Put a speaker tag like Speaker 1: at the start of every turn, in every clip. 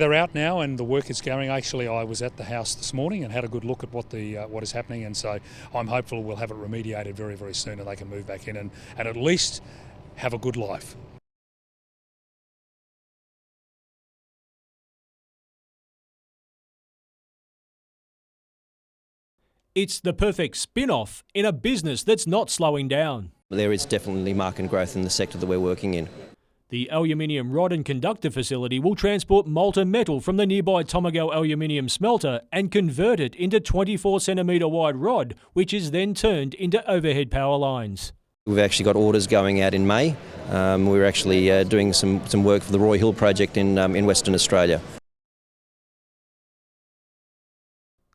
Speaker 1: They're out now and the work is going. Actually, I was at the house this morning and had a good look at what is happening, and so I'm hopeful we'll have it remediated very, very soon and they can move back in and at least have a good life.
Speaker 2: It's the perfect spin-off in a business that's not slowing down.
Speaker 3: There is definitely market growth in the sector that we're working in.
Speaker 2: The aluminium rod and conductor facility will transport molten metal from the nearby Tomago aluminium smelter and convert it into 24 centimetre wide rod, which is then turned into overhead power lines.
Speaker 3: We've actually got orders going out in May. We're actually doing some work for the Roy Hill project in Western Australia.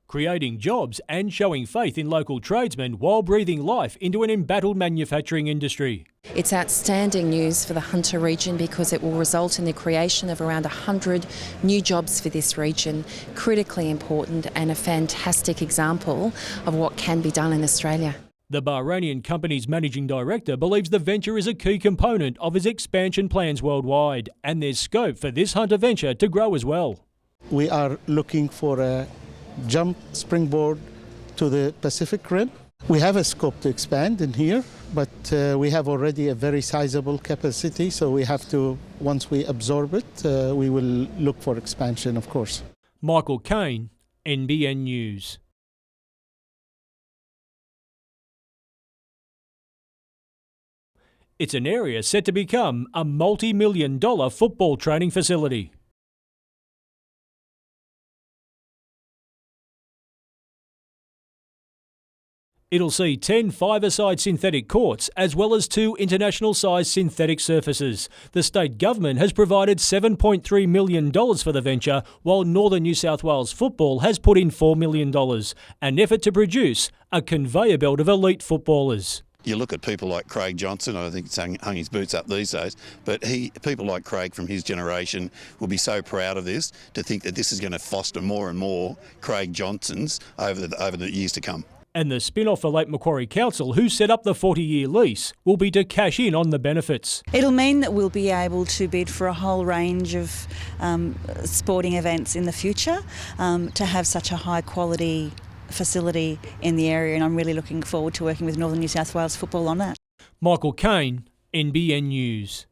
Speaker 2: Creating jobs and showing faith in local tradesmen while breathing life into an embattled manufacturing industry.
Speaker 4: It's outstanding news for the Hunter region because it will result in the creation of around 100 new jobs for this region, critically important and a fantastic example of what can be done in Australia.
Speaker 2: The Bahrainian company's managing director believes the venture is a key component of his expansion plans worldwide, and there's scope for this Hunter venture to grow as well.
Speaker 5: We are looking for a jump springboard to the Pacific Rim. We have a scope to expand in here, but we have already a very sizable capacity, so we have to, once we absorb it, we will look for expansion, of course.
Speaker 2: Michael Kane, NBN News. It's an area set to become a multi-million-dollar football training facility. It'll see 10 five-a-side synthetic courts as well as 2 international-sized synthetic surfaces. The state government has provided $7.3 million for the venture, while Northern New South Wales Football has put in $4 million, an effort to produce a conveyor belt of elite footballers.
Speaker 6: You look at people like Craig Johnson, I think he's hung his boots up these days, but people like Craig from his generation will be so proud of this, to think that this is going to foster more and more Craig Johnsons over the years to come.
Speaker 2: And the spin-off for Lake Macquarie Council, who set up the 40-year lease, will be to cash in on the benefits.
Speaker 7: It'll mean that we'll be able to bid for a whole range of sporting events in the future, to have such a high-quality facility in the area, and I'm really looking forward to working with Northern New South Wales Football on that.
Speaker 2: Michael Kane, NBN News.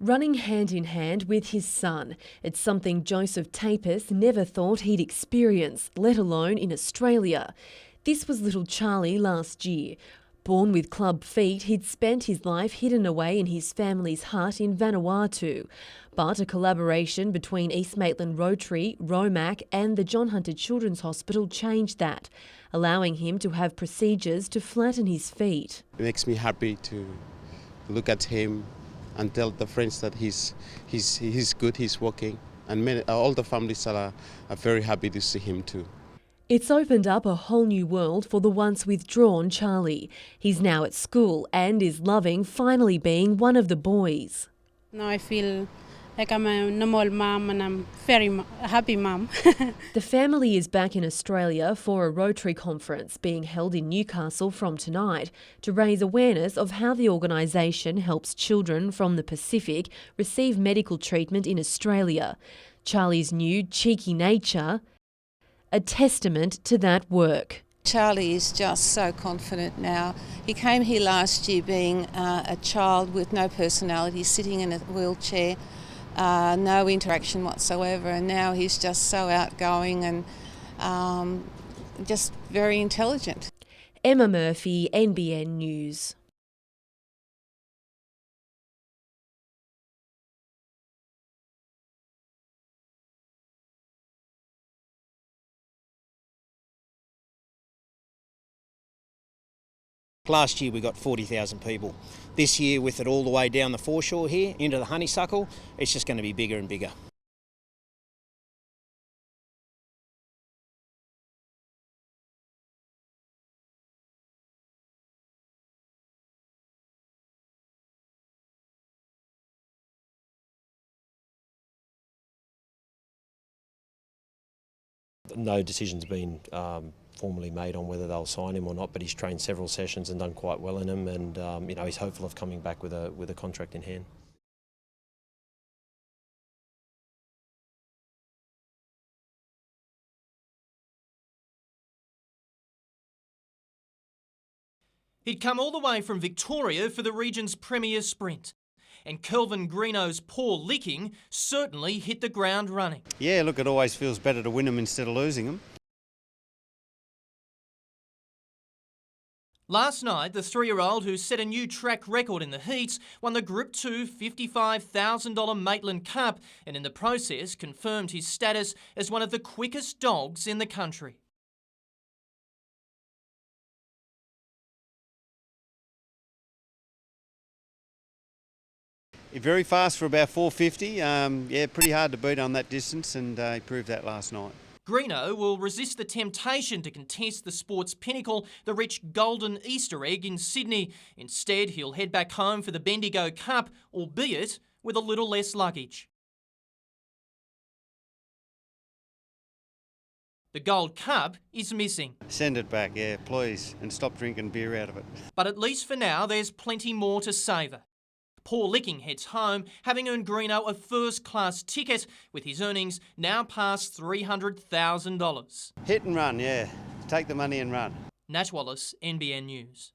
Speaker 8: Running hand in hand with his son. It's something Joseph Tapis never thought he'd experience, let alone in Australia. This was little Charlie last year. Born with club feet, he'd spent his life hidden away in his family's hut in Vanuatu. But a collaboration between East Maitland Rotary, ROMAC and the John Hunter Children's Hospital changed that, allowing him to have procedures to flatten his feet.
Speaker 9: It makes me happy to look at him and tell the friends that he's good, he's walking. And all the families are very happy to see him too.
Speaker 8: It's opened up a whole new world for the once withdrawn Charlie. He's now at school and is loving finally being one of the boys.
Speaker 10: Now I feel like I'm a normal mum and I'm very happy mum.
Speaker 8: The family is back in Australia for a Rotary conference being held in Newcastle from tonight to raise awareness of how the organisation helps children from the Pacific receive medical treatment in Australia. Charlie's new cheeky nature, a testament to that work.
Speaker 11: Charlie is just so confident now. He came here last year being a child with no personality, sitting in a wheelchair, no interaction whatsoever, and now he's just so outgoing and just very intelligent.
Speaker 8: Emma Murphy, NBN News.
Speaker 12: Last year we got 40,000 people. This year, with it all the way down the foreshore here into the honeysuckle, it's just going to be bigger and bigger.
Speaker 13: No decision's been
Speaker 3: formally made on whether they'll sign him or not, but he's trained several sessions and done quite well in them, and he's hopeful of coming back with a contract in hand.
Speaker 13: He'd come all the way from Victoria for the region's premier sprint, and Kelvin Greeno's poor licking certainly hit the ground running.
Speaker 14: Yeah, look, it always feels better to win them instead of losing them.
Speaker 13: Last night, the 3-year-old who set a new track record in the heats won the Group 2 $55,000 Maitland Cup and in the process confirmed his status as one of the quickest dogs in the country.
Speaker 14: Very fast for about 450. Yeah, pretty hard to beat on that distance, and he proved that last night.
Speaker 13: Greeno will resist the temptation to contest the sport's pinnacle, the rich golden Easter egg in Sydney. Instead, he'll head back home for the Bendigo Cup, albeit with a little less luggage. The Gold Cup is missing.
Speaker 14: Send it back, yeah, please, and stop drinking beer out of it.
Speaker 13: But at least for now, there's plenty more to savour. Paul Licking heads home, having earned Greeno a first-class ticket, with his earnings now past $300,000.
Speaker 14: Hit and run, yeah. Take the money and run.
Speaker 13: Nat Wallace, NBN News.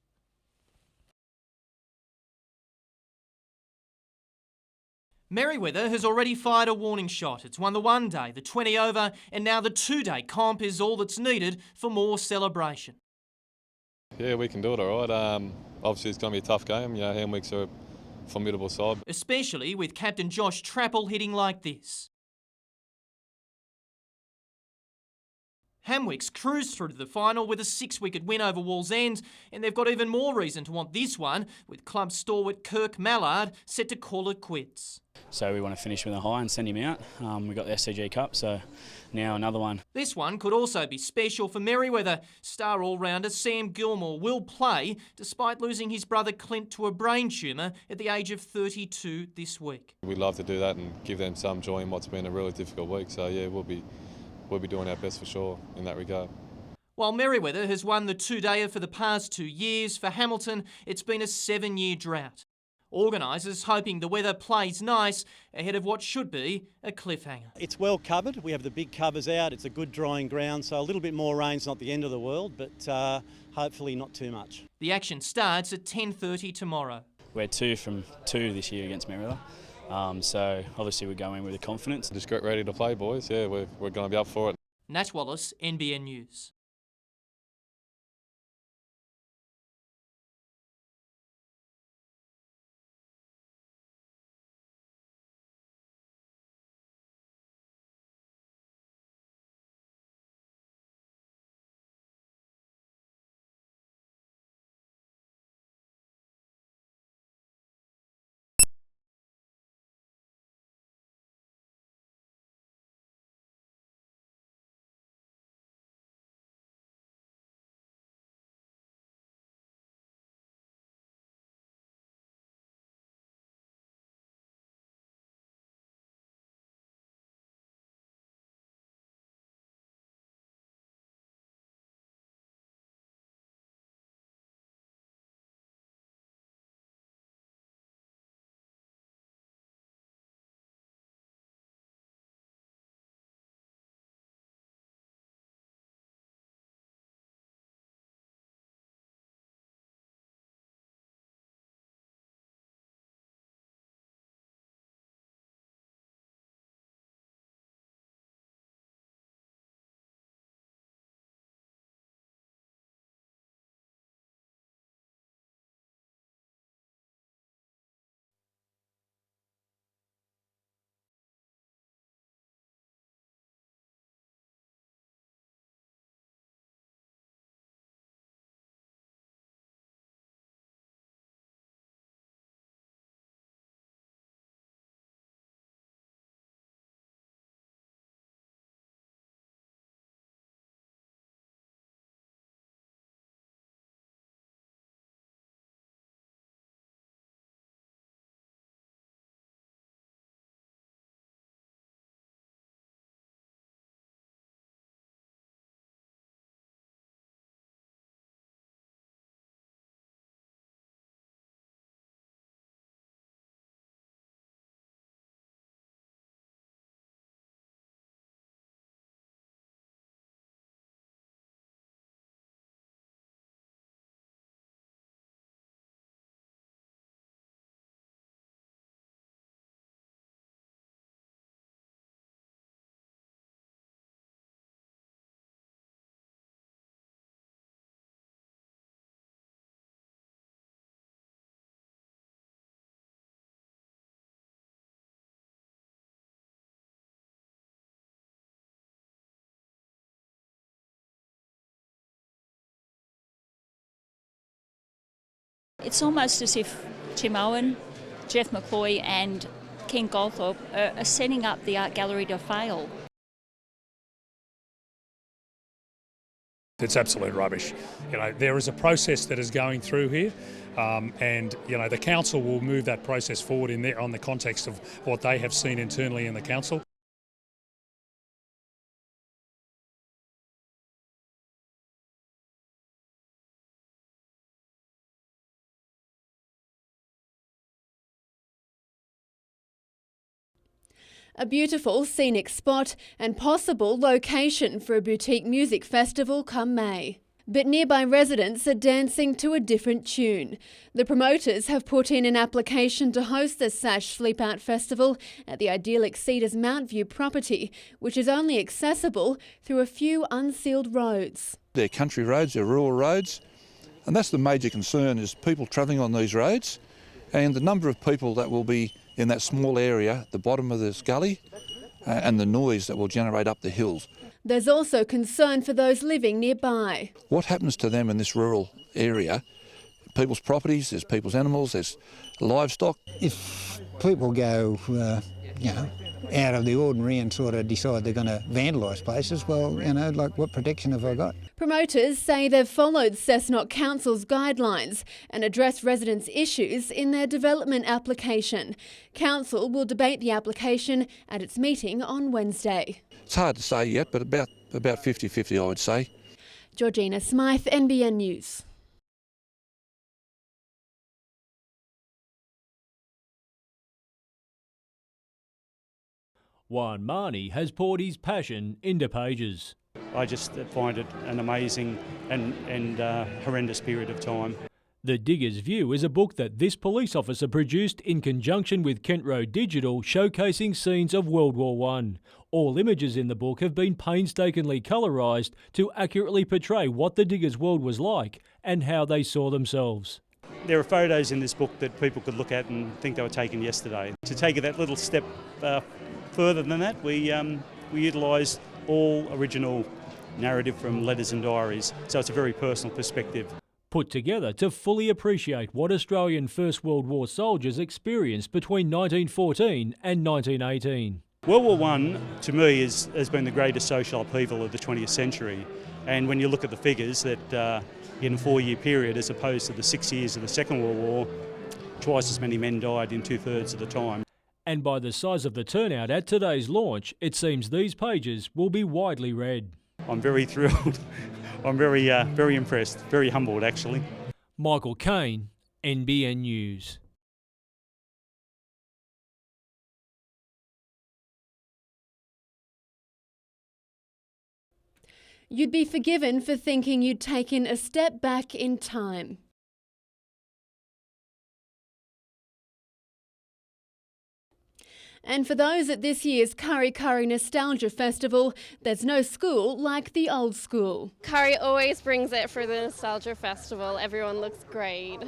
Speaker 13: Merriweather has already fired a warning shot. It's won the 1-day, the 20 over, and now the 2-day comp is all that's needed for more celebration.
Speaker 15: Yeah, we can do it all right. Obviously, it's going to be a tough game. You know, Hamwicks are a formidable side.
Speaker 13: Especially with captain Josh Trappel hitting like this. Hamwicks cruised through to the final with a 6-wicket win over Wallsend, and they've got even more reason to want this one, with club stalwart Kirk Mallard set to call it quits.
Speaker 16: So we want to finish with a high and send him out. We've got the SCG Cup, so now another one.
Speaker 13: This one could also be special for Merriweather. Star all-rounder Sam Gilmore will play, despite losing his brother Clint to a brain tumour at the age of 32 this week.
Speaker 15: We'd love to do that and give them some joy in what's been a really difficult week. So yeah, we'll be doing our best for sure in that regard.
Speaker 13: While Merriweather has won the 2-dayer for the past 2 years, for Hamilton it's been a 7-year drought. Organisers hoping the weather plays nice ahead of what should be a cliffhanger.
Speaker 17: It's well covered. We have the big covers out. It's a good drying ground, so a little bit more rain's not the end of the world, but hopefully not too much.
Speaker 13: The action starts at 10:30 tomorrow.
Speaker 16: We're 2 from 2 this year against Merriweather. So obviously we go in with a confidence.
Speaker 15: Just get ready to play, boys. Yeah, we're going to be up for it.
Speaker 13: Nat Wallace, NBN News.
Speaker 18: It's almost as if Tim Owen, Jeff McCloy and Ken Goldthorpe are setting up the art gallery to fail.
Speaker 1: It's absolute rubbish. There is a process that is going through here, and the council will move that process forward on the context of what they have seen internally in the council.
Speaker 8: A beautiful scenic spot and possible location for a boutique music festival come May. But nearby residents are dancing to a different tune. The promoters have put in an application to host the Sash Sleep Out Festival at the idyllic Cedars Mount View property, which is only accessible through a few unsealed roads.
Speaker 19: They're country roads, they're rural roads, and that's the major concern, is people travelling on these roads and the number of people that will be in that small area, the bottom of this gully, and the noise that will generate up the hills.
Speaker 8: There's also concern for those living nearby.
Speaker 19: What happens to them in this rural area? People's properties, there's people's animals, there's livestock.
Speaker 20: If people go, out of the ordinary and sort of decide they're going to vandalise places, well, what protection have I got?
Speaker 8: Promoters say they've followed Cessnock Council's guidelines and addressed residents' issues in their development application. Council will debate the application at its meeting on Wednesday.
Speaker 19: It's hard to say yet, but about 50-50 I would say.
Speaker 8: Georgina Smythe, NBN News.
Speaker 2: Juan Marnie has poured his passion into pages.
Speaker 17: I just find it an amazing and horrendous period of time.
Speaker 2: The Digger's View is a book that this police officer produced in conjunction with Kent Road Digital, showcasing scenes of World War I. All images in the book have been painstakingly colorised to accurately portray what the Diggers' world was like and how they saw themselves.
Speaker 17: There are photos in this book that people could look at and think they were taken yesterday. To take it that little step further than that, we utilised all original narrative from letters and diaries, so it's a very personal perspective.
Speaker 2: Put together to fully appreciate what Australian First World War soldiers experienced between 1914 and 1918.
Speaker 17: World War I, to me, has been the greatest social upheaval of the 20th century, and when you look at the figures that in a 4-year period, as opposed to the 6 years of the Second World War, twice as many men died in 2/3 of the time.
Speaker 2: And by the size of the turnout at today's launch, it seems these pages will be widely read.
Speaker 17: I'm very thrilled. I'm very impressed, very humbled actually.
Speaker 2: Michael Kane, NBN News.
Speaker 8: You'd be forgiven for thinking you'd taken a step back in time. And for those at this year's Curry Curry Nostalgia Festival, there's no school like the old school.
Speaker 21: Curry always brings it for the Nostalgia Festival. Everyone looks great.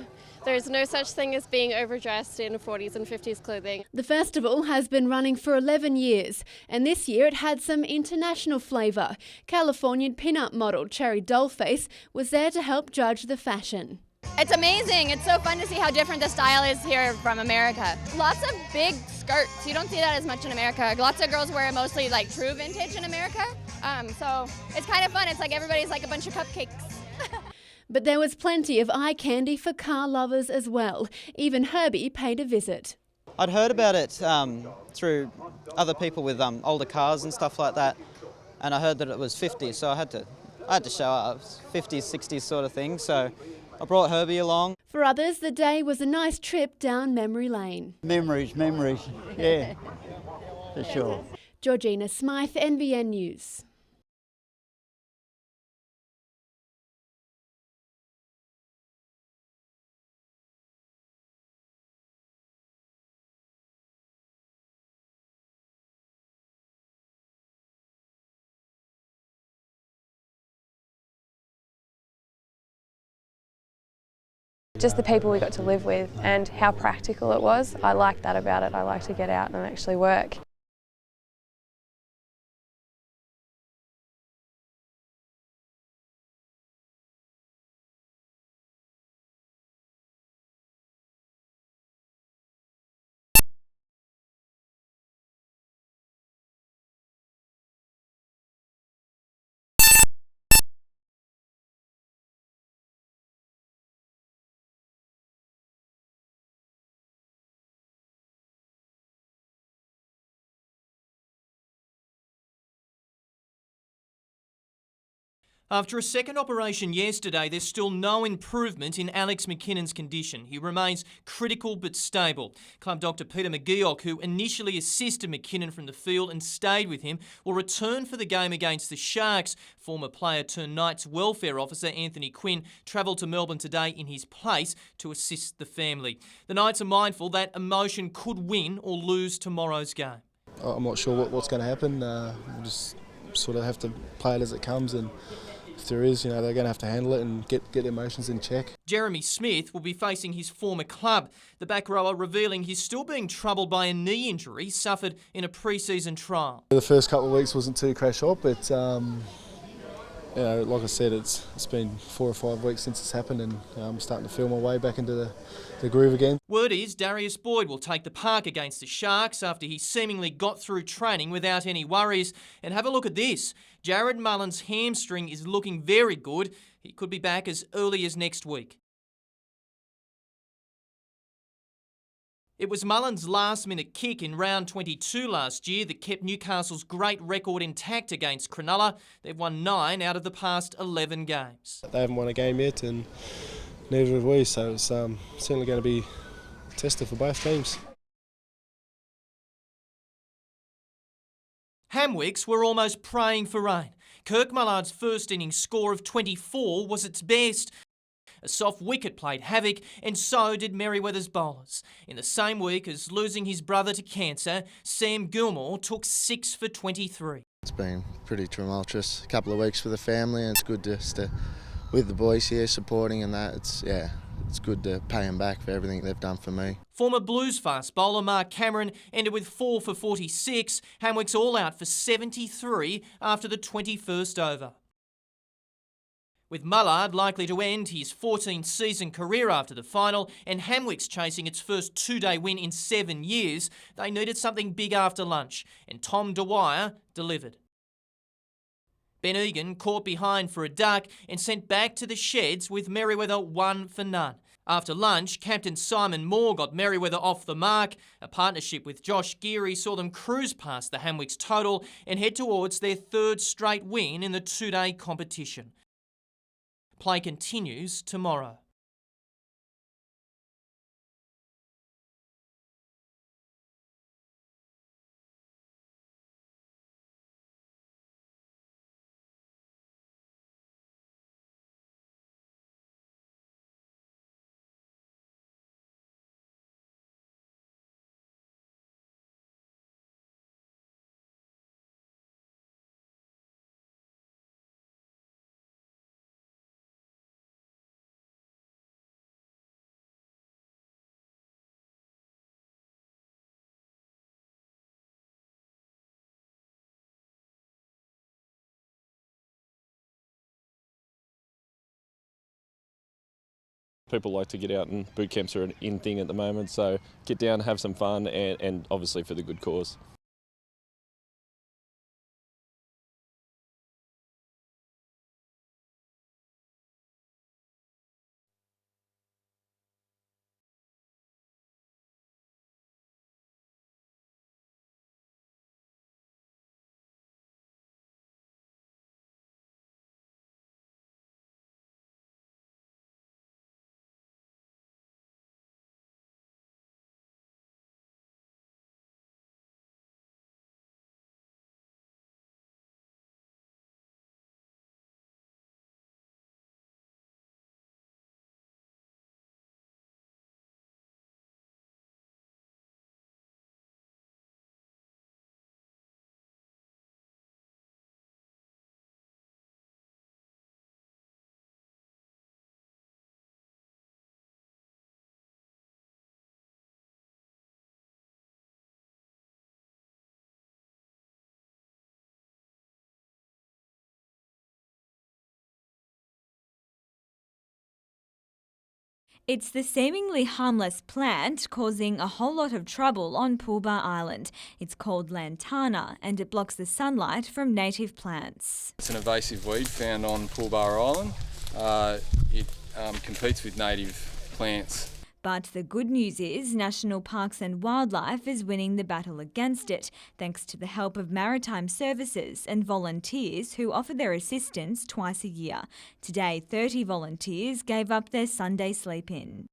Speaker 21: There's no such thing as being overdressed in 40s and 50s clothing.
Speaker 8: The festival has been running for 11 years, and this year it had some international flavour. Californian pin-up model Cherry Dollface was there to help judge the fashion.
Speaker 22: It's amazing. It's so fun to see how different the style is here from America. Lots of big skirts. You don't see that as much in America. Lots of girls wear mostly like true vintage in America. So it's kind of fun. It's like everybody's like a bunch of cupcakes.
Speaker 8: But there was plenty of eye candy for car lovers as well. Even Herbie paid a visit.
Speaker 23: I'd heard about it through other people with older cars and stuff like that, and I heard that it was 50, so I had to show up. 50s, 60s sort of thing. So I brought Herbie along.
Speaker 8: For others, the day was a nice trip down memory lane.
Speaker 20: Memories, yeah, for sure.
Speaker 8: Georgina Smythe, NBN News.
Speaker 24: Just the people we got to live with and how practical it was. I like that about it. I like to get out and actually work.
Speaker 13: After a second operation yesterday, there's still no improvement in Alex McKinnon's condition. He remains critical but stable. Club doctor Peter McGeoch, who initially assisted McKinnon from the field and stayed with him, will return for the game against the Sharks. Former player turned Knights welfare officer Anthony Quinn travelled to Melbourne today in his place to assist the family. The Knights are mindful that emotion could win or lose tomorrow's game.
Speaker 4: I'm not sure what's going to happen. We'll just sort of have to play it as it comes, and if there is, they're going to have to handle it and get the emotions in check.
Speaker 13: Jeremy Smith will be facing his former club. The back rower revealing he's still being troubled by a knee injury suffered in a pre-season trial.
Speaker 4: The first couple of weeks wasn't too crash hot, but like I said, it's been 4 or 5 weeks since it's happened, and I'm starting to feel my way back into the groove again.
Speaker 13: Word is Darius Boyd will take the park against the Sharks after he seemingly got through training without any worries. And have a look at this. Jared Mullen's hamstring is looking very good. He could be back as early as next week. It was Mullen's last-minute kick in round 22 last year that kept Newcastle's great record intact against Cronulla. They've won 9 out of the past 11 games.
Speaker 4: They haven't won a game yet, and neither have we, so it's certainly going to be tested for both teams.
Speaker 13: Hamwicks were almost praying for rain. Kirk Mullard's first innings score of 24 was its best. A soft wicket played havoc, and so did Merryweather's bowlers. In the same week as losing his brother to cancer, Sam Gilmore took 6 for 23.
Speaker 5: It's been pretty tumultuous. A couple of weeks for the family, and it's good just to, with the boys here supporting and that, it's good to pay them back for everything they've done for me.
Speaker 13: Former Blues fast bowler Mark Cameron ended with 4 for 46. Hamwicks all out for 73 after the 21st over. With Mullard likely to end his 14-season career after the final and Hamwicks chasing its first 2-day win in 7 years, they needed something big after lunch, and Tom Dwyer delivered. Ben Egan caught behind for a duck and sent back to the sheds with Merryweather 1 for none. After lunch, Captain Simon Moore got Merryweather off the mark. A partnership with Josh Geary saw them cruise past the Hamwicks total and head towards their 3rd straight win in the 2-day competition. Play continues tomorrow.
Speaker 6: People like to get out, and boot camps are an in thing at the moment, so get down, have some fun, and obviously for the good cause.
Speaker 7: It's the seemingly harmless plant causing a whole lot of trouble on Poolbar Island. It's called lantana and it blocks the sunlight from native plants.
Speaker 25: It's an invasive weed found on Poolbar Island. It competes with native plants.
Speaker 7: But the good news is National Parks and Wildlife is winning the battle against it, thanks to the help of maritime services and volunteers who offer their assistance twice a year. Today, 30 volunteers gave up their Sunday sleep-in.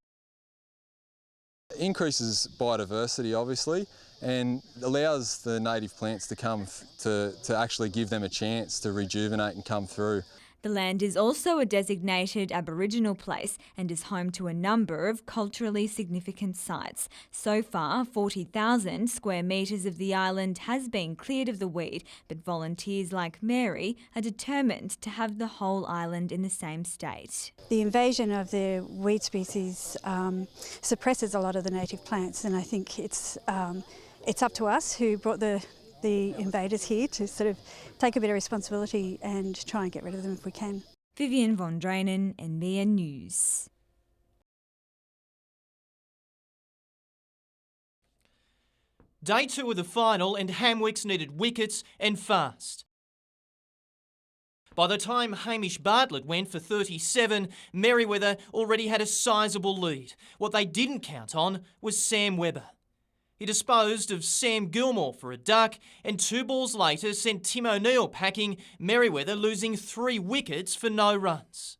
Speaker 9: Increases biodiversity, obviously, and allows the native plants to come to actually give them a chance to rejuvenate and come through.
Speaker 7: The land is also a designated Aboriginal place and is home to a number of culturally significant sites. So far, 40,000 square metres of the island has been cleared of the weed, but volunteers like Mary are determined to have the whole island in the same state.
Speaker 10: The invasion of the weed species suppresses a lot of the native plants, and I think it's up to us who brought the invaders here to sort of take a bit of responsibility and try and get rid of them if we can.
Speaker 7: Vivian von Drainen, NBN News.
Speaker 13: Day 2 of the final and Hamwicks needed wickets and fast. By the time Hamish Bartlett went for 37, Merewether already had a sizable lead. What they didn't count on was Sam Webber. He disposed of Sam Gilmore for a duck, and 2 balls later sent Tim O'Neill packing, Merewether losing 3 wickets for no runs.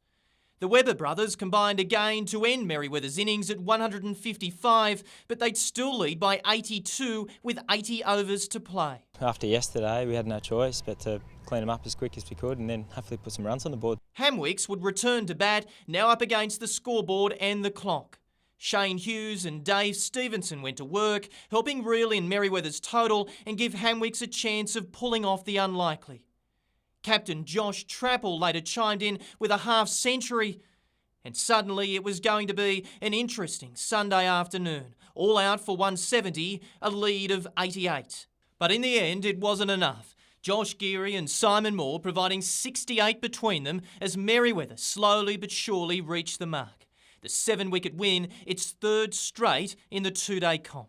Speaker 13: The Webber brothers combined again to end Merewether's innings at 155, but they'd still lead by 82 with 80 overs to play.
Speaker 11: After yesterday, we had no choice but to clean them up as quick as we could and then hopefully put some runs on the board.
Speaker 13: Hamwicks would return to bat, now up against the scoreboard and the clock. Shane Hughes and Dave Stevenson went to work, helping reel in Merewether's total and give Hamwicks a chance of pulling off the unlikely. Captain Josh Trappel later chimed in with a half-century, and suddenly it was going to be an interesting Sunday afternoon. All out for 170, a lead of 88. But in the end, it wasn't enough. Josh Geary and Simon Moore providing 68 between them as Merewether slowly but surely reached the mark. The 7-wicket win, its 3rd straight in the 2-day comp.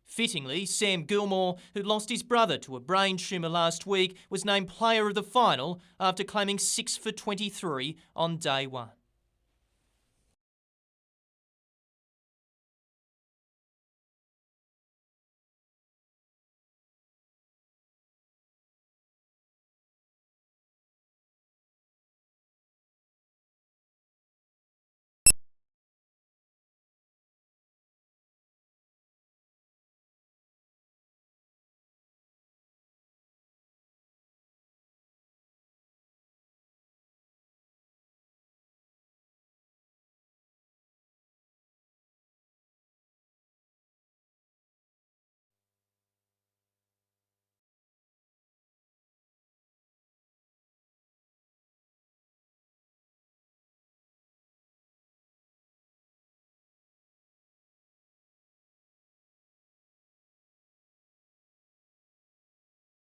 Speaker 13: Fittingly, Sam Gilmore, who lost his brother to a brain tumour last week, was named player of the final after claiming 6 for 23 on day 1.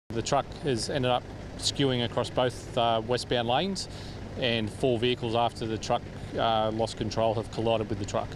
Speaker 12: The truck has ended up skewing across both westbound lanes, and 4 vehicles after the truck lost control have collided with the truck.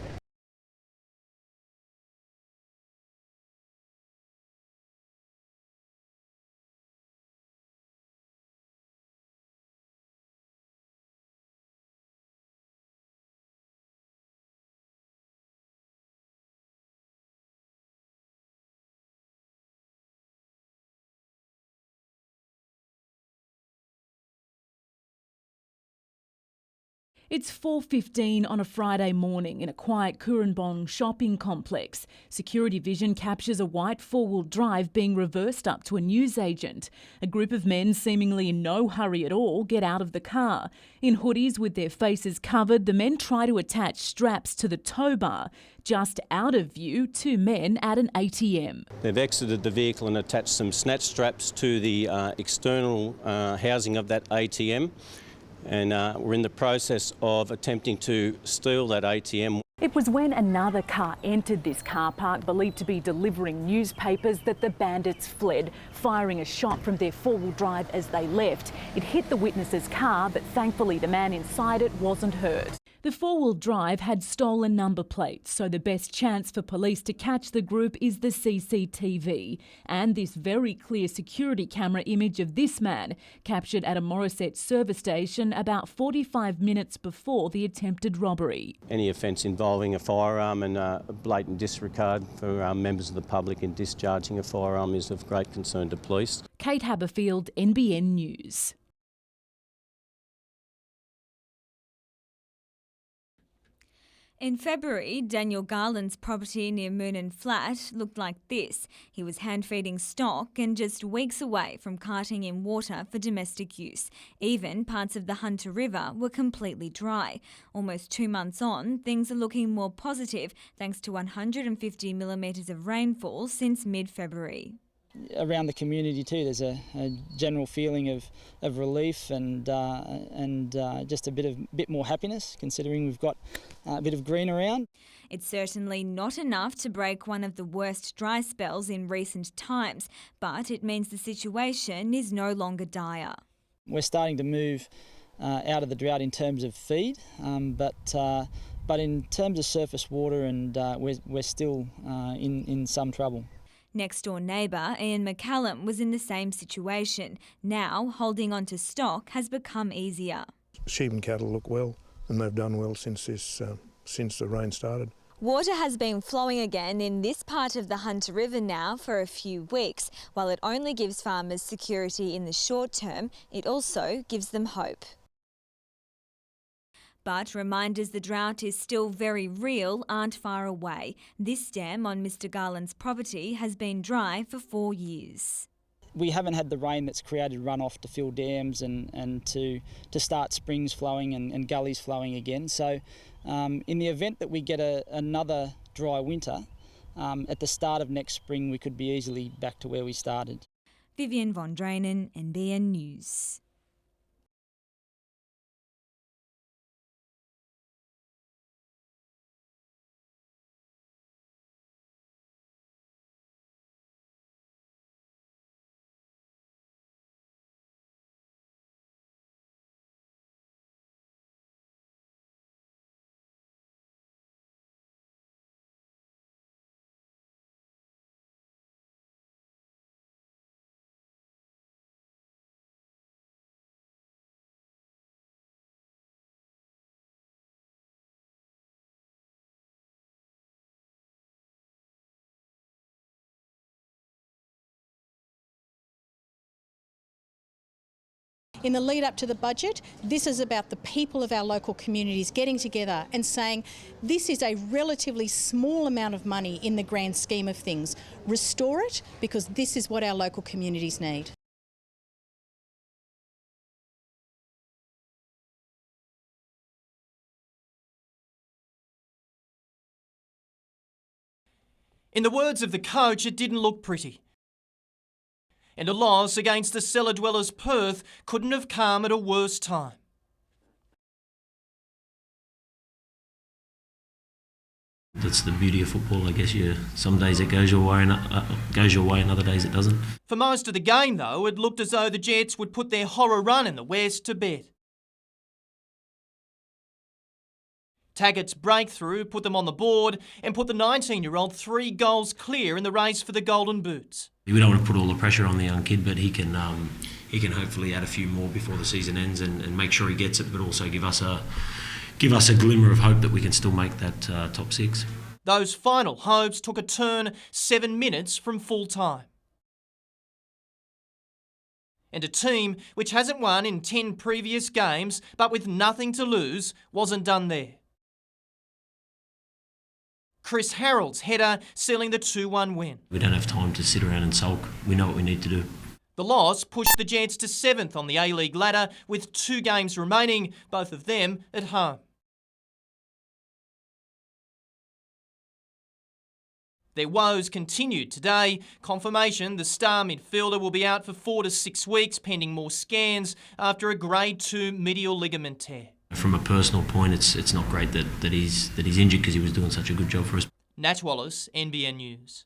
Speaker 25: It's 4:15 on a Friday morning in a quiet Kurrambong shopping complex. Security vision captures a white 4-wheel drive being reversed up to a newsagent. A group of men, seemingly in no hurry at all, get out of the car. In hoodies with their faces covered, the men try to attach straps to the tow bar. Just out of view, 2 men at an ATM.
Speaker 26: They've exited the vehicle and attached some snatch straps to the external housing of that ATM. And we're in the process of attempting to steal that ATM.
Speaker 25: It was when another car entered this car park, believed to be delivering newspapers, that the bandits fled, firing a shot from their 4-wheel drive as they left. It hit the witness's car, but thankfully the man inside it wasn't hurt. The four-wheel drive had stolen number plates, so the best chance for police to catch the group is the CCTV. And this very clear security camera image of this man, captured at a Morisset service station about 45 minutes before the attempted robbery.
Speaker 26: Any offence involving a firearm and a blatant disregard for members of the public in discharging a firearm is of great concern to police.
Speaker 25: Kate Haberfield, NBN News.
Speaker 7: In February, Daniel Garland's property near Moonan Flat looked like this. He was hand-feeding stock and just weeks away from carting in water for domestic use. Even parts of the Hunter River were completely dry. Almost 2 months on, things are looking more positive thanks to 150 millimetres of rainfall since mid-February.
Speaker 1: Around the community too, there's a general feeling of relief and just a bit more happiness, considering we've got a bit of green around.
Speaker 7: It's certainly not enough to break one of the worst dry spells in recent times, but it means the situation is no longer dire.
Speaker 1: We're starting to move out of the drought in terms of feed, but in terms of surface water, and we're still in some trouble.
Speaker 7: Next-door neighbour Ian McCallum was in the same situation. Now, holding on to stock has become easier.
Speaker 3: Sheep and cattle look well, and they've done well since the rain started.
Speaker 7: Water has been flowing again in this part of the Hunter River now for a few weeks. While it only gives farmers security in the short term, it also gives them hope. But reminders the drought is still very real aren't far away. This dam on Mr Garland's property has been dry for 4 years.
Speaker 1: We haven't had the rain that's created runoff to fill dams and to start springs flowing and gullies flowing again. So in the event that we get another dry winter, at the start of next spring we could be easily back to where we started.
Speaker 7: Vivian von Drainen, NBN News.
Speaker 14: In the lead up to the budget, this is about the people of our local communities getting together and saying this is a relatively small amount of money in the grand scheme of things. Restore it, because this is what our local communities need.
Speaker 13: In the words of the coach, it didn't look pretty. And a loss against the cellar dwellers Perth couldn't have come at a worse time.
Speaker 15: That's the beauty of football, I guess. Some days it goes your way and other days it doesn't.
Speaker 13: For most of the game, though, it looked as though the Jets would put their horror run in the West to bed. Taggart's breakthrough put them on the board and put the 19-year-old 3 goals clear in the race for the Golden Boots.
Speaker 15: We don't want to put all the pressure on the young kid, but he can hopefully add a few more before the season ends and make sure he gets it, but also give us a glimmer of hope that we can still make that top 6.
Speaker 13: Those final hopes took a turn 7 minutes from full time. And a team which hasn't won in 10 previous games, but with nothing to lose, wasn't done there. Chris Harrold's header sealing the 2-1 win.
Speaker 15: We don't have time to sit around and sulk. We know what we need to do.
Speaker 13: The loss pushed the Jets to 7th on the A-League ladder with 2 games remaining, both of them at home. Their woes continued today. Confirmation the star midfielder will be out for 4 to 6 weeks pending more scans after a grade 2 medial ligament tear.
Speaker 15: From a personal point, it's not great that he's injured because he was doing such a good job for us.
Speaker 13: Nat Wallace, NBN News.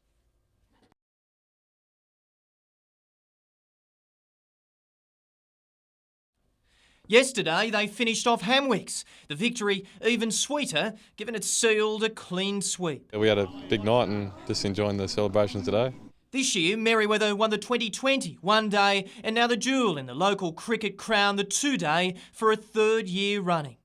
Speaker 13: Yesterday, they finished off Hamwicks. The victory even sweeter, given it sealed a clean sweep.
Speaker 2: We had a big night and just enjoying the celebrations today.
Speaker 13: This year, Merewether won the 2020 one-day and now the duel in the local cricket crown the two-day for a third year running.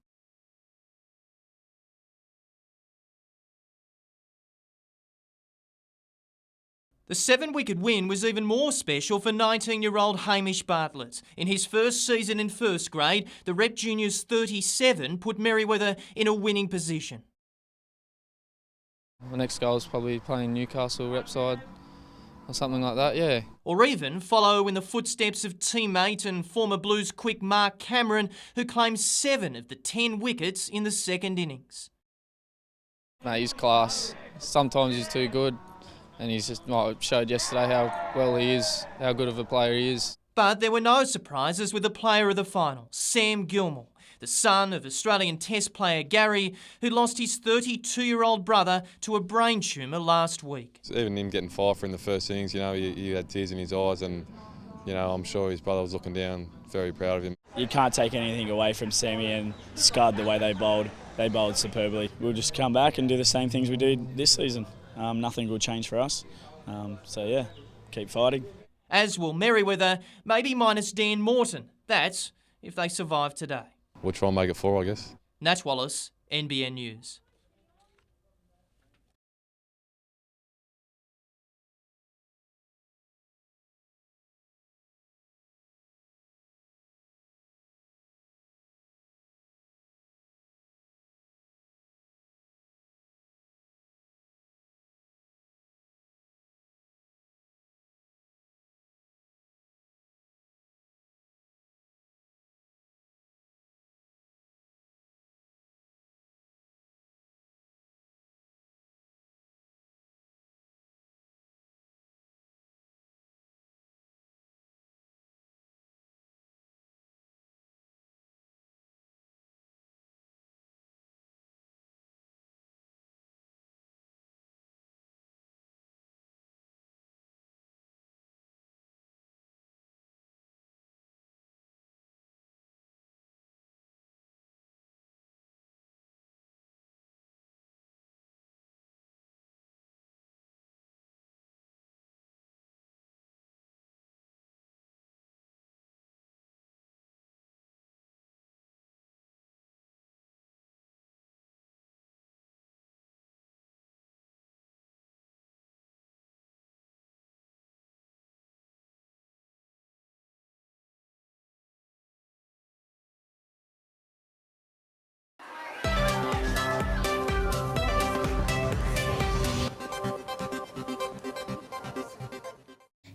Speaker 13: The 7-wicket win was even more special for 19-year-old Hamish Bartlett. In his first season in first grade, the Rep Juniors 37 put Merewether in a winning position.
Speaker 16: The next goal is probably playing Newcastle rep side or something like that, yeah.
Speaker 13: Or even follow in the footsteps of teammate and former Blues quick Mark Cameron, who claimed 7 of the 10 wickets in the second innings.
Speaker 16: Mate, he's class. Sometimes he's too good. And he's just showed yesterday how well he is, how good of a player he is.
Speaker 13: But there were no surprises with the player of the final, Sam Gilmore, the son of Australian Test player Gary, who lost his 32-year-old brother to a brain tumour last week.
Speaker 2: Even him getting 5 for in the first innings, he had tears in his eyes, and I'm sure his brother was looking down, very proud of him.
Speaker 17: You can't take anything away from Sammy and Scud the way they bowled. They bowled superbly. We'll just come back and do the same things we did this season. Nothing will change for us. So yeah, keep fighting.
Speaker 13: As will Merewether, maybe minus Dan Morton. That's if they survive today.
Speaker 2: We'll try and make it 4, I guess.
Speaker 13: Nat Wallace, NBN News.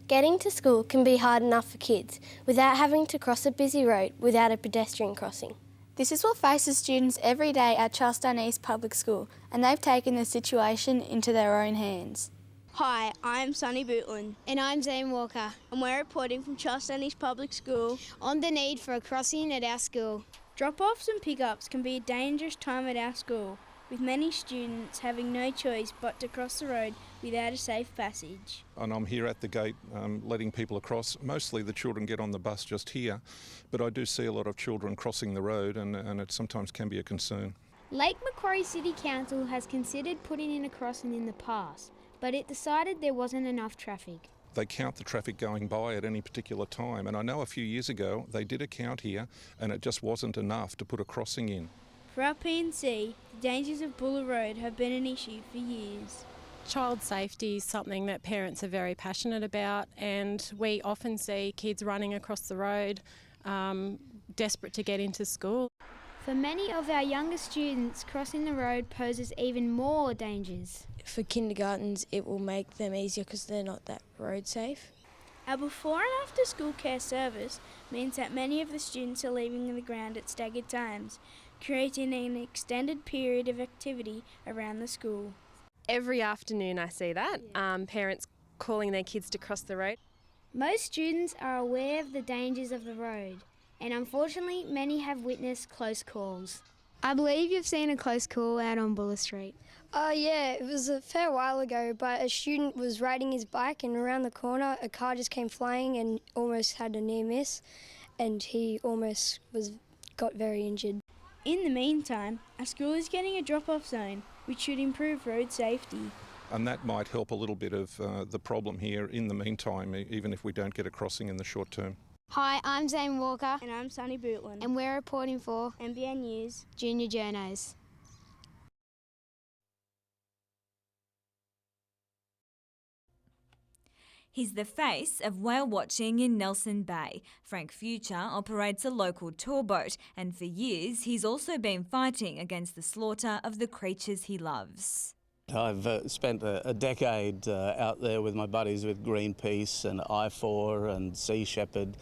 Speaker 18: Getting to school can be hard enough for kids without having to cross a busy road without a pedestrian crossing.
Speaker 19: This is what faces students every day at Charlestown East Public School, and they've taken the situation into their own hands.
Speaker 21: Hi, I'm Sunny Bootland.
Speaker 27: And I'm Zane Walker.
Speaker 21: And we're reporting from Charlestown East Public School
Speaker 27: on the need for a crossing at our school.
Speaker 21: Drop-offs and pick-ups can be a dangerous time at our school, with many students having no choice but to cross the road without a safe passage.
Speaker 28: And I'm here at the gate letting people across. Mostly the children get on the bus just here, but I do see a lot of children crossing the road, and it sometimes can be a concern.
Speaker 27: Lake Macquarie City Council has considered putting in a crossing in the past, but it decided there wasn't enough traffic.
Speaker 28: They count the traffic going by at any particular time, and I know a few years ago they did a count here and it just wasn't enough to put a crossing in.
Speaker 21: For our P&C, the dangers of Buller Road have been an issue for years.
Speaker 29: Child safety is something that parents are very passionate about, and we often see kids running across the road, desperate to get into school.
Speaker 27: For many of our younger students, crossing the road poses even more dangers.
Speaker 19: For kindergartens, it will make them easier because they're not that road safe.
Speaker 21: Our before and after school care service means that many of the students are leaving the ground at staggered times, creating an extended period of activity around the school.
Speaker 30: Every afternoon I see that, parents calling their kids to cross the road.
Speaker 27: Most students are aware of the dangers of the road, and unfortunately many have witnessed close calls.
Speaker 21: I believe you've seen a close call out on Buller Street.
Speaker 19: Yeah, it was a fair while ago, but a student was riding his bike and around the corner a car just came flying and almost had a near miss, and he almost was
Speaker 27: got very injured.
Speaker 21: In the meantime, our school is getting a drop-off zone, which should improve road safety.
Speaker 28: And that might help a little bit of the problem here in the meantime, even if we don't get a crossing in the short term.
Speaker 27: Hi, I'm Zane Walker.
Speaker 21: And I'm Sunny Bootland.
Speaker 27: And we're reporting for
Speaker 21: NBN News
Speaker 27: Junior Journos.
Speaker 7: He's the face of whale watching in Nelson Bay. Frank Future operates a local tour boat, and for years he's also been fighting against the slaughter of the creatures he loves.
Speaker 4: I've spent a decade out there with my buddies with Greenpeace and I4 and Sea Shepherd,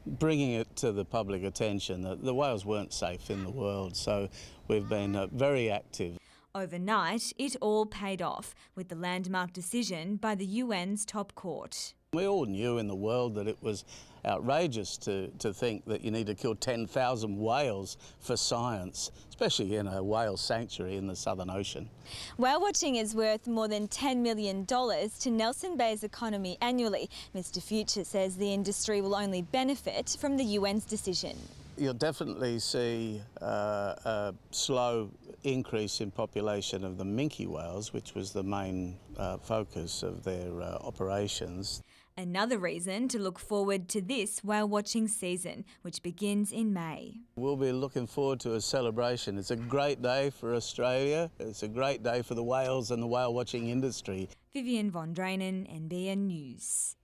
Speaker 4: bringing it to the public attention that the whales weren't safe in the world, so we've been very active.
Speaker 7: Overnight, it all paid off with the landmark decision by the UN's top court.
Speaker 4: We all knew in the world that it was outrageous to think that you need to kill 10,000 whales for science, especially in a whale sanctuary in the Southern Ocean.
Speaker 7: Whale watching is worth more than $10 million to Nelson Bay's economy annually. Mr. Future says the industry will only benefit from the UN's decision.
Speaker 4: You'll definitely see a slow increase in population of the minke whales, which was the main focus of their operations.
Speaker 7: Another reason to look forward to this whale watching season, which begins in May.
Speaker 4: We'll be looking forward to a celebration. It's a great day for Australia. It's a great day for the whales and the whale watching industry.
Speaker 7: Vivian von Drainen, NBN News.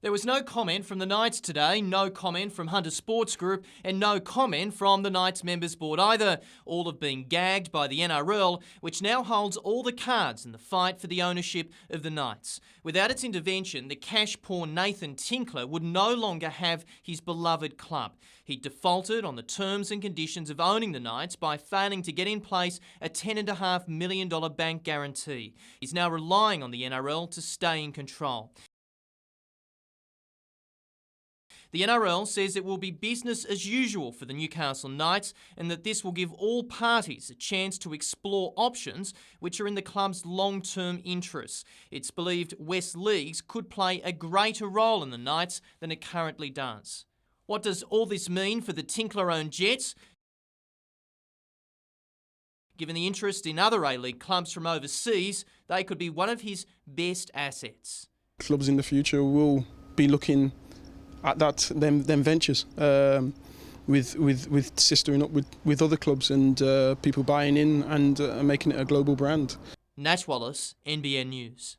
Speaker 13: There was no comment from the Knights today, no comment from Hunter Sports Group, and no comment from the Knights Members Board either. All have been gagged by the NRL, which now holds all the cards in the fight for the ownership of the Knights. Without its intervention, the cash-poor Nathan Tinkler would no longer have his beloved club. He defaulted on the terms and conditions of owning the Knights by failing to get in place a $10.5 million bank guarantee. He's now relying on the NRL to stay in control. The NRL says it will be business as usual for the Newcastle Knights and that this will give all parties a chance to explore options which are in the club's long-term interests. It's believed West Leagues could play a greater role in the Knights than it currently does. What does all this mean for the Tinkler-owned Jets? Given the interest in other A-League clubs from overseas, they could be one of his best assets.
Speaker 5: Clubs in the future will be looking at them ventures with sistering up with other clubs and people buying in and making it a global brand.
Speaker 13: Nash Wallace, NBN News.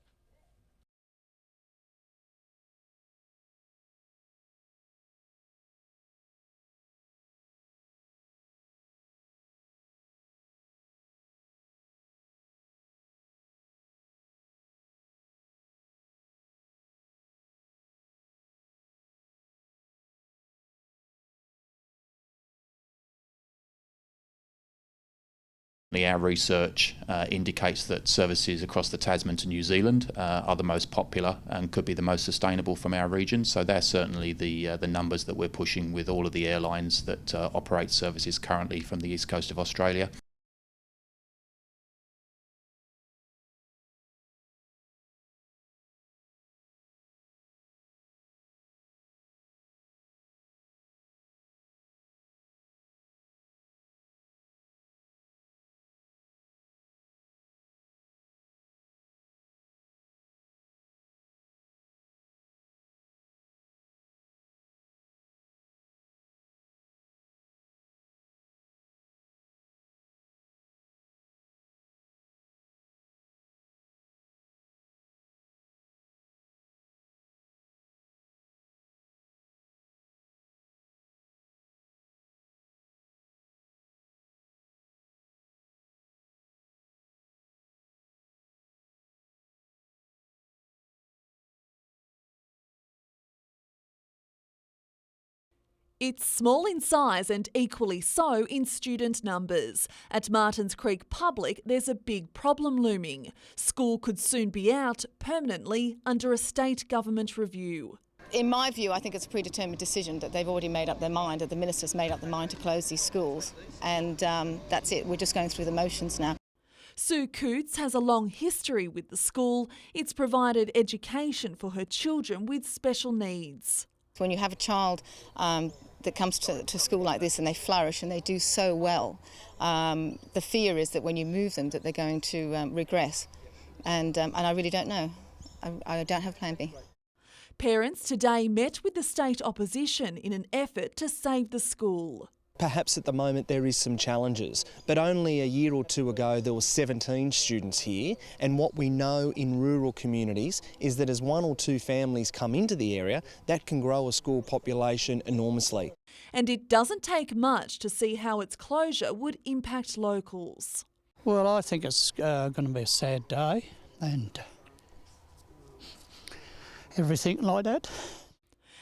Speaker 6: Our research indicates that services across the Tasman to New Zealand are the most popular and could be the most sustainable from our region. So they're certainly the numbers that we're pushing with all of the airlines that operate services currently from the east coast of Australia.
Speaker 8: It's small in size and equally so in student numbers. At Martins Creek Public, there's a big problem looming. School could soon be out permanently under a state government review.
Speaker 9: In my view, I think it's a predetermined decision that they've already made up their mind, that the minister's made up their mind to close these schools. And that's it. We're just going through the motions now.
Speaker 8: Sue Coots has a long history with the school. It's provided education for her children with special needs.
Speaker 9: When you have a child that comes to school like this and they flourish and they do so well, the fear is that when you move them that they're going to regress. And I really don't know. I don't have plan B.
Speaker 8: Parents today met with the state opposition in an effort to save the school.
Speaker 3: Perhaps at the moment there is some challenges, but only a year or two ago there were 17 students here, and what we know in rural communities is that as 1 or 2 families come into the area, that can grow a school population enormously.
Speaker 8: And it doesn't take much to see how its closure would impact locals.
Speaker 10: Well, I think it's going to be a sad day and everything like that.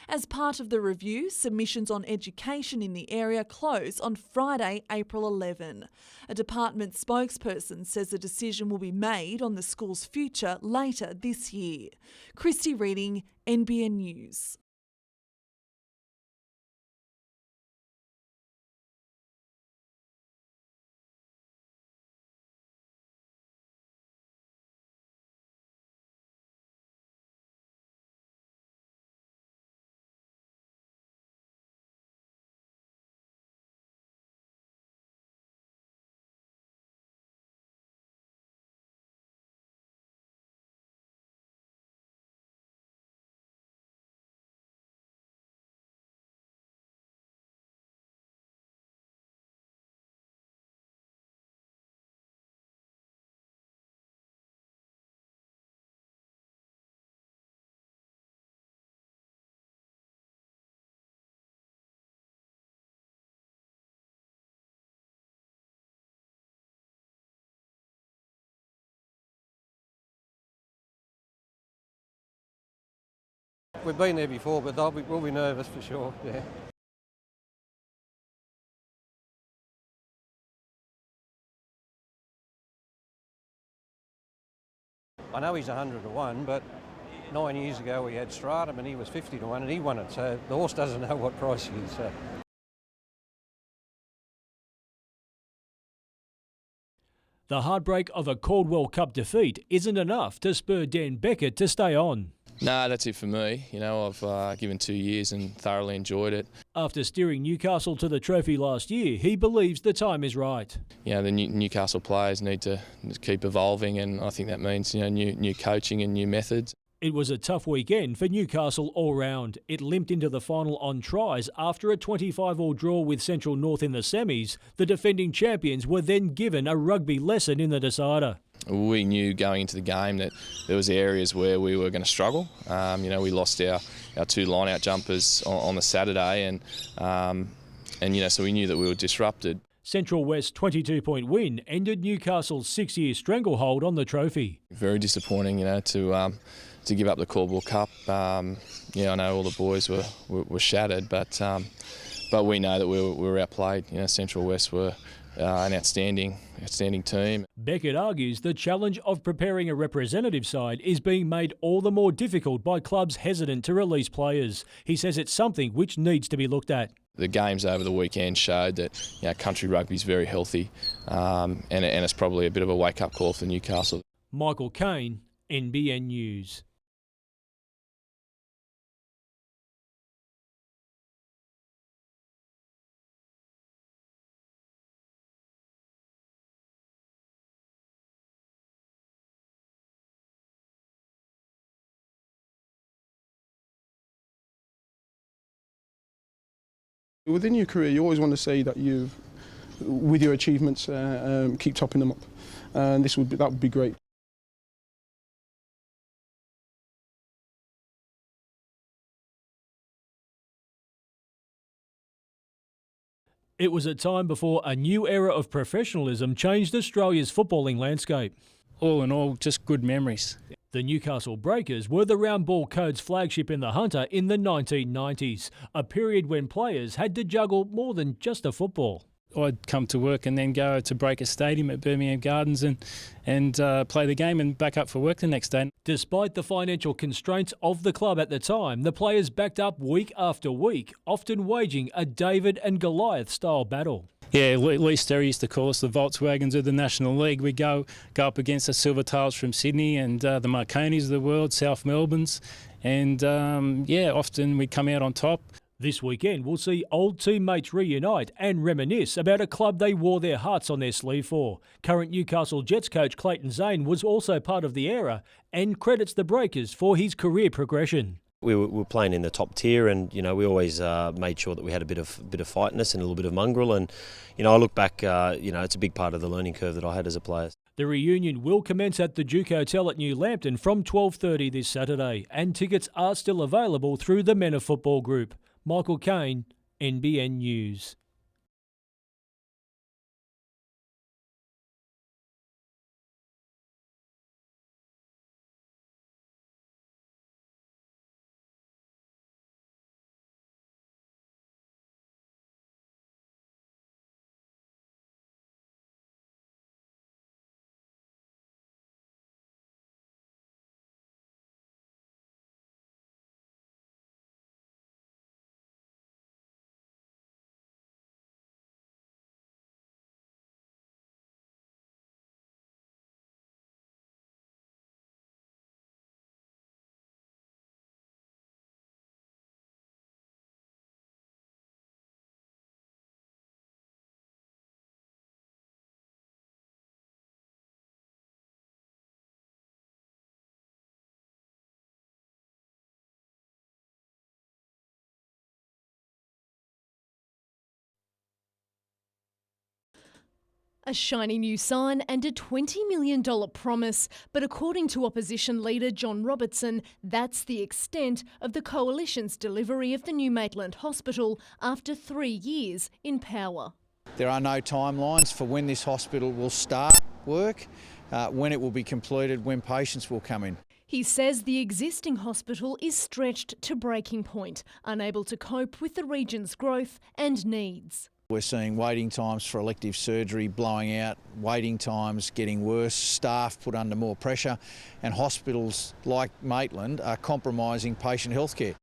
Speaker 8: As part of the review, submissions on education in the area close on Friday, April 11. A department spokesperson says a decision will be made on the school's future later this year. Christy Reading, NBN News.
Speaker 11: We've been there before, but we'll be nervous for sure, yeah. I know he's 100 to 1, but 9 years ago we had Stratum and he was 50 to 1 and he won it, so the horse doesn't know what price he is. So.
Speaker 12: The heartbreak of a Caldwell Cup defeat isn't enough to spur Dan Beckett to stay on.
Speaker 16: No, that's it for me. You know, I've given 2 years and thoroughly enjoyed it.
Speaker 12: After steering Newcastle to the trophy last year, he believes the time is right.
Speaker 16: You know, the Newcastle players need to keep evolving, and I think that means, you know, new coaching and new methods.
Speaker 12: It was a tough weekend for Newcastle all round. It limped into the final on tries after a 25-all draw with Central North in the semis. The defending champions were then given a rugby lesson in the decider.
Speaker 16: We knew going into the game that there was areas where we were going to struggle. You know, we lost our 2 line-out jumpers on the Saturday, and you know, so we knew that we were disrupted.
Speaker 12: Central West's 22-point win ended Newcastle's 6-year stranglehold on the trophy.
Speaker 16: Very disappointing, you know, to give up the Caldwell Cup. Yeah, I know all the boys were shattered, but we know that we were outplayed. You know, Central West were an outstanding team.
Speaker 12: Beckett argues the challenge of preparing a representative side is being made all the more difficult by clubs hesitant to release players. He says it's something which needs to be looked at.
Speaker 16: The games over the weekend showed that, you know, country rugby is very healthy, and it's probably a bit of a wake-up call for Newcastle.
Speaker 12: Michael Kane, NBN News.
Speaker 5: Within your career, you always want to say that with your achievements, keep topping them up, and that would be great.
Speaker 12: It was a time before a new era of professionalism changed Australia's footballing landscape.
Speaker 17: All in all, just good memories.
Speaker 12: The Newcastle Breakers were the round ball code's flagship in the Hunter in the 1990s, a period when players had to juggle more than just a football.
Speaker 17: I'd come to work and then go to Breakers Stadium at Birmingham Gardens and play the game and back up for work the next day.
Speaker 12: Despite the financial constraints of the club at the time, the players backed up week after week, often waging a David and Goliath style battle.
Speaker 1: Yeah, Lee Sterry used to call us the Volkswagens of the National League. We go up against the Silvertails from Sydney and the Marconis of the world, South Melbournes, and often we come out on top.
Speaker 12: This weekend, we'll see old teammates reunite and reminisce about a club they wore their hearts on their sleeve for. Current Newcastle Jets coach Clayton Zane was also part of the era and credits the Breakers for his career progression.
Speaker 2: We were playing in the top tier, and we always made sure that we had a bit of fightness and a little bit of mongrel. And I look back, it's a big part of the learning curve that I had as a player.
Speaker 12: The reunion will commence at the Duke Hotel at New Lambton from 12:30 this Saturday, and tickets are still available through the Men of Football Group. Michael Kane, NBN News.
Speaker 14: A shiny new sign and a $20 million promise, but according to opposition leader John Robertson, that's the extent of the Coalition's delivery of the new Maitland Hospital after 3 years in power.
Speaker 15: There are no timelines for when this hospital will start work, when it will be completed, when patients will come in.
Speaker 14: He says the existing hospital is stretched to breaking point, unable to cope with the region's growth and needs.
Speaker 15: We're seeing waiting times for elective surgery blowing out, waiting times getting worse, staff put under more pressure, and hospitals like Maitland are compromising patient health care.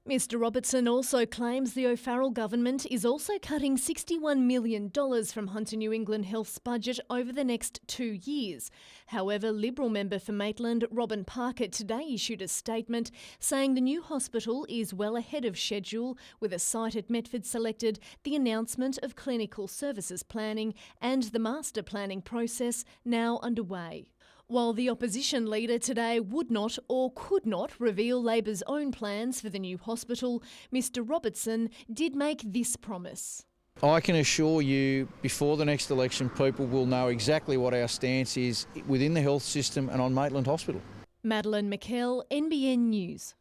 Speaker 14: Mr Robertson also claims the O'Farrell government is also cutting $61 million from Hunter New England Health's budget over the next 2 years. However, Liberal member for Maitland, Robin Parker, today issued a statement saying the new hospital is well ahead of schedule, with a site at Metford selected, the announcement of clinical services planning and the master planning process now underway. While the opposition leader today would not or could not reveal Labor's own plans for the new hospital, Mr Robertson did make this promise.
Speaker 15: I can assure you, before the next election, people will know exactly what our stance is within the health system and on Maitland Hospital.
Speaker 14: Madeline McKell, NBN News.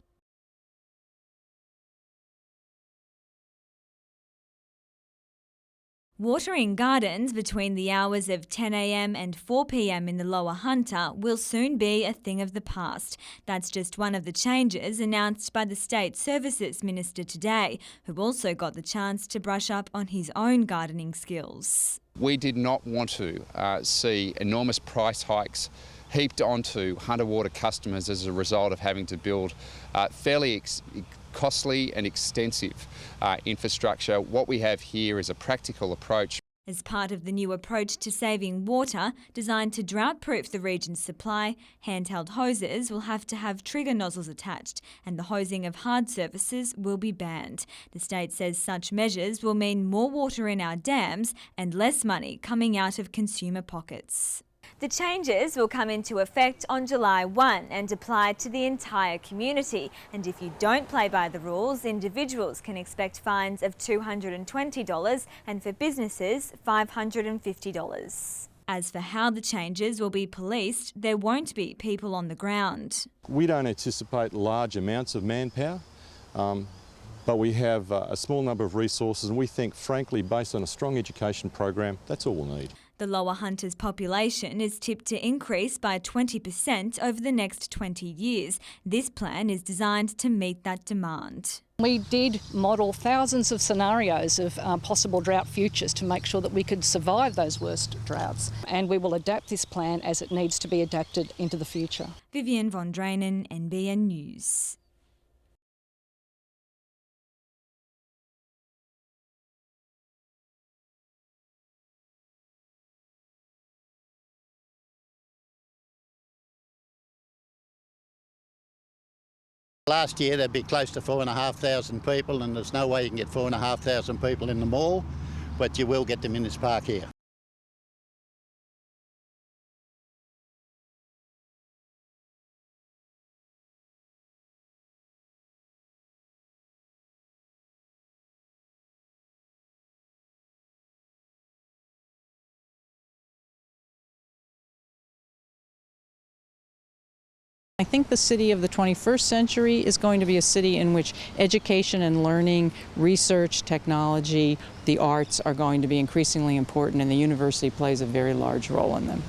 Speaker 7: Watering gardens between the hours of 10 a.m. and 4 p.m. in the Lower Hunter will soon be a thing of the past. That's just one of the changes announced by the State Services Minister today, who also got the chance to brush up on his own gardening skills.
Speaker 20: We did not want to see enormous price hikes heaped onto Hunter Water customers as a result of having to build fairly costly and extensive infrastructure. What we have here is a practical approach.
Speaker 7: As part of the new approach to saving water, designed to drought-proof the region's supply, handheld hoses will have to have trigger nozzles attached, and the hosing of hard surfaces will be banned. The state says such measures will mean more water in our dams and less money coming out of consumer pockets. The changes will come into effect on July 1 and apply to the entire community. And if you don't play by the rules, individuals can expect fines of $220 and for businesses $550. As for how the changes will be policed, there won't be people on the ground.
Speaker 22: We don't anticipate large amounts of manpower, but we have a small number of resources, and we think, frankly, based on a strong education program, that's all we'll need.
Speaker 7: The Lower Hunter's population is tipped to increase by 20% over the next 20 years. This plan is designed to meet that demand.
Speaker 23: We did model thousands of scenarios of possible drought futures to make sure that we could survive those worst droughts. And we will adapt this plan as it needs to be adapted into the future.
Speaker 7: Vivian von Drainen, NBN News.
Speaker 18: Last year there'd be close to 4,500 people, and there's no way you can get 4,500 people in the mall, but you will get them in this park here.
Speaker 23: I think the city of the 21st century is going to be a city in which education and learning, research, technology, the arts are going to be increasingly important, and the university plays a very large role in them.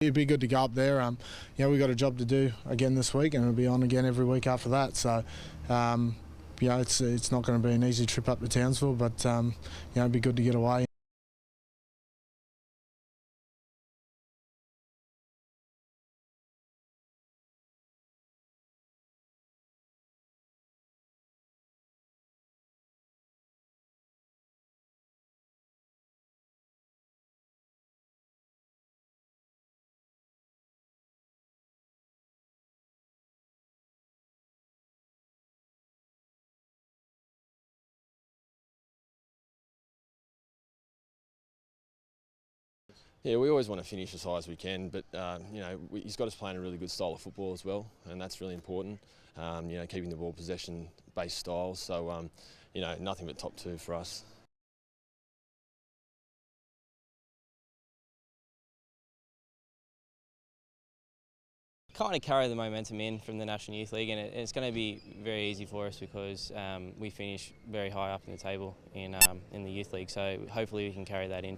Speaker 19: It'd be good to go up there. We've got a job to do again this week, and it'll be on again every week after that. So, it's not going to be an easy trip up to Townsville, but it'd be good to get away.
Speaker 21: Yeah, we always want to finish as high as we can, but he's got us playing a really good style of football as well, and that's really important. Keeping the ball possession-based styles. So, nothing but top two for us.
Speaker 24: Kind of carry the momentum in from the National Youth League, and it's going to be very easy for us because we finish very high up in the table in the Youth League. So hopefully we can carry that in.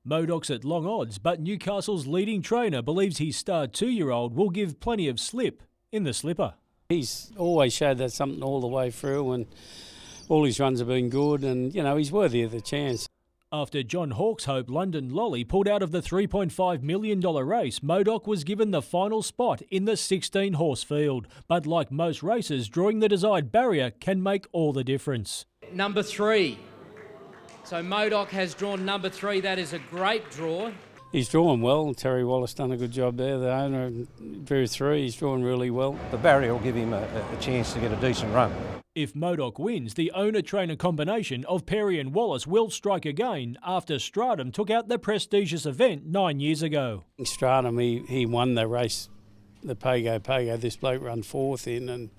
Speaker 12: Modoc's at long odds, but Newcastle's leading trainer believes his star 2-year-old will give plenty of slip in the slipper.
Speaker 25: He's always showed that something all the way through, and all his runs have been good, and he's worthy of the chance.
Speaker 12: After John Hawkshope London Lolly pulled out of the $3.5 million race, Modoc was given the final spot in the 16-horse field. But like most races, drawing the desired barrier can make all the difference.
Speaker 26: Number 3. So Modoc has drawn number 3. That is a great draw.
Speaker 25: He's drawn well. Terry Wallace done a good job there. The owner drew 3. He's drawn really well.
Speaker 11: The barrier will give him a chance to get a decent run.
Speaker 12: If Modoc wins, the owner-trainer combination of Perry and Wallace will strike again after Stratum took out the prestigious event 9 years ago.
Speaker 25: Stratum, he won the race, the Pago. This bloke run 4th in, and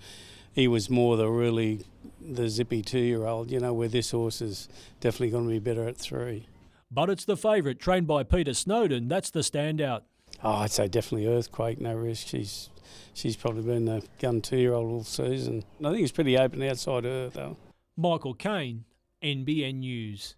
Speaker 25: he was more the zippy 2-year-old, where this horse is definitely going to be better at 3.
Speaker 12: But it's the favourite, trained by Peter Snowden, that's the standout.
Speaker 25: Oh, I'd say definitely Earthquake, no risk. She's probably been the gun 2-year-old all season. I think it's pretty open outside her, though.
Speaker 12: Michael Kane, NBN News.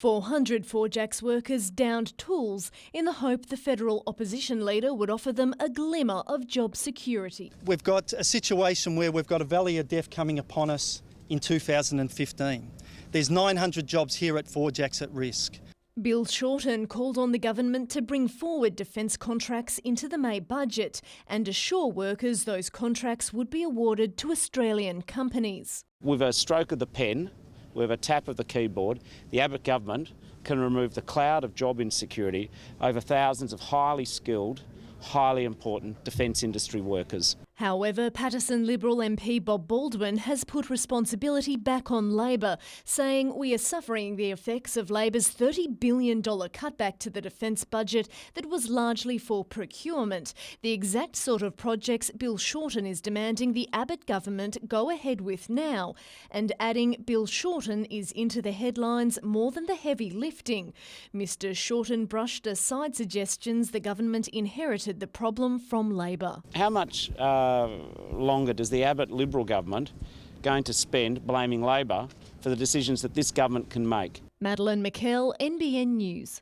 Speaker 14: 400 Forjax workers downed tools in the hope the federal opposition leader would offer them a glimmer of job security.
Speaker 3: We've got a situation where we've got a valley of death coming upon us in 2015. There's 900 jobs here at Forjax at risk.
Speaker 14: Bill Shorten called on the government to bring forward defence contracts into the May budget and assure workers those contracts would be awarded to Australian companies.
Speaker 4: With a stroke of the pen, with a tap of the keyboard, the Abbott government can remove the cloud of job insecurity over thousands of highly skilled, highly important defence industry workers.
Speaker 14: However, Patterson Liberal MP Bob Baldwin has put responsibility back on Labor, saying we are suffering the effects of Labor's $30 billion cutback to the defence budget that was largely for procurement, the exact sort of projects Bill Shorten is demanding the Abbott government go ahead with now, and adding Bill Shorten is into the headlines more than the heavy lifting. Mr Shorten brushed aside suggestions the government inherited the problem from Labor.
Speaker 4: How much longer does the Abbott Liberal government going to spend blaming Labor for the decisions that this government can make?
Speaker 14: Madeline McKell, NBN News.